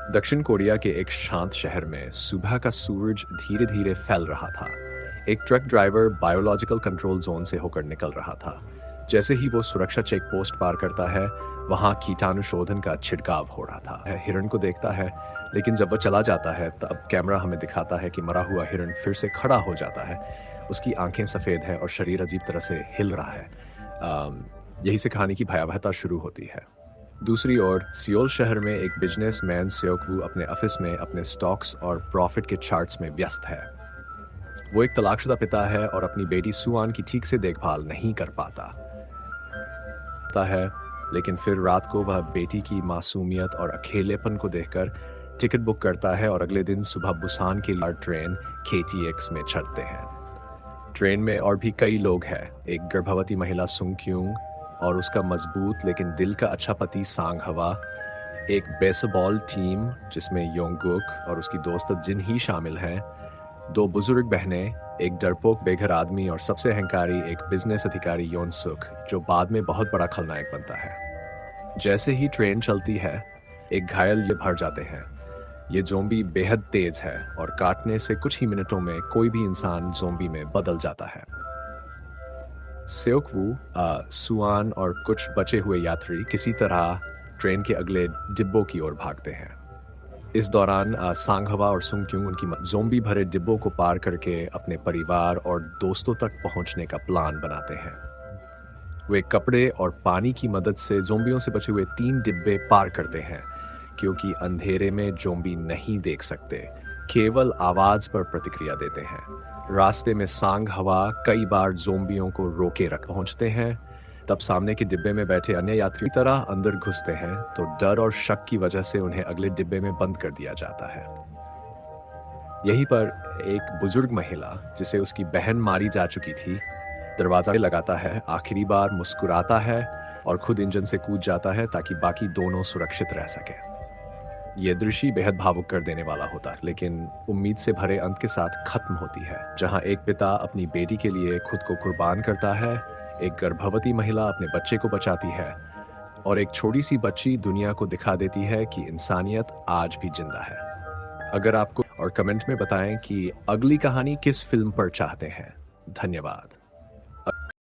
दक्षिण कोरिया के एक शांत शहर में सुबह का सूरज धीरे धीरे फैल रहा था। एक truck driver biological control zone से होकर निकल रहा था। जैसे ही वो सुरक्षा चेक पोस्ट पार करता है, वहां कीटाणु शोधन का छिड़काव हो रहा था। हिरण को देखता है, लेकिन जब वह चला जाता है तब कैमरा हमें दिखाता है कि मरा हुआ हिरण फिर से खड़ा हो जाता है। उसकी आंखें सफ़ेद है और शरीर अजीब तरह से हिल रहा है। यही से कहानी की भयावहता शुरू होती है। दूसरी ओर सियोल शहर में एक बिजनेसमैन सेओकवू अपने ऑफिस में अपने स्टॉक्स और प्रॉफिट के चार्ट्स में व्यस्त है। वो एक तलाकशुदा पिता है और अपनी बेटी सुआन की ठीक से देखभाल नहीं कर पाता है। लेकिन फिर रात को वह बेटी की मासूमियत और अकेलेपन को देखकर टिकट बुक करता है और अगले दिन सुबह बुसान के लिए ट्रेन KTX में चढ़ते हैं। ट्रेन में और भी कई लोग हैं। एक गर्भवती महिला सुंग क्यूंग और उसका मजबूत लेकिन दिल का अच्छा पति सांग हवा, एक बेसबॉल टीम जिसमें योंगुक और उसकी दोस्त जिन ही शामिल हैं, दो बुजुर्ग बहनें, एक डरपोक बेघर आदमी और सबसे अहंकारी एक बिजनेस अधिकारी योन सुक, जो बाद में बहुत बड़ा खलनायक बनता है। जैसे ही ट्रेन चलती है, एक घायल ये भर जाते हैं। ये ज़ोंबी बेहद तेज है और काटने से कुछ ही मिनटों में कोई भी इंसान ज़ोंबी में बदल जाता है। सेओकवू, सुआन और कुछ बचे हुए यात्री किसी तरह ट्रेन के अगले डिब्बों की ओर भागते हैं। इस दौरान सांगहवा और सुंगक्यूंग उनकी ज़ोंबी भरे डिब्बों को पार करके अपने परिवार और दोस्तों तक पहुंचने का प्लान बनाते हैं। वे कपड़े और पानी की मदद से ज़ोंबियों से बचे हुए 3 डिब्बे पार करते हैं, क्योंकि अंधेरे में ज़ोंबी नहीं देख सकते, केवल आवाज पर प्रतिक्रिया देते हैं। रास्ते में सांग हवा कई बार ज़ोंबियों को रोके रख पहुंचते हैं। तब सामने के डिब्बे में बैठे अन्य यात्री की तरह अंदर घुसते हैं, तो डर और शक की वजह से उन्हें अगले डिब्बे में बंद कर दिया जाता है। यहीं पर एक बुजुर्ग महिला, जिसे उसकी बहन मारी जा चुकी थी, दरवाजा लगाता है, आखिरी बार मुस्कुराता है और खुद इंजन से कूद जाता है ताकि बाकी दोनों सुरक्षित रह सके। ये दृश्य बेहद भावुक कर देने वाला होता है, लेकिन उम्मीद से भरे अंत के साथ खत्म होती है, जहां एक पिता अपनी बेटी के लिए खुद को कुर्बान करता है, एक गर्भवती महिला अपने बच्चे को बचाती है और एक छोटी सी बच्ची दुनिया को दिखा देती है कि इंसानियत आज भी जिंदा है। अगर आपको और कमेंट में बताएं कि अगली कहानी किस फिल्म पर चाहते हैं। धन्यवाद।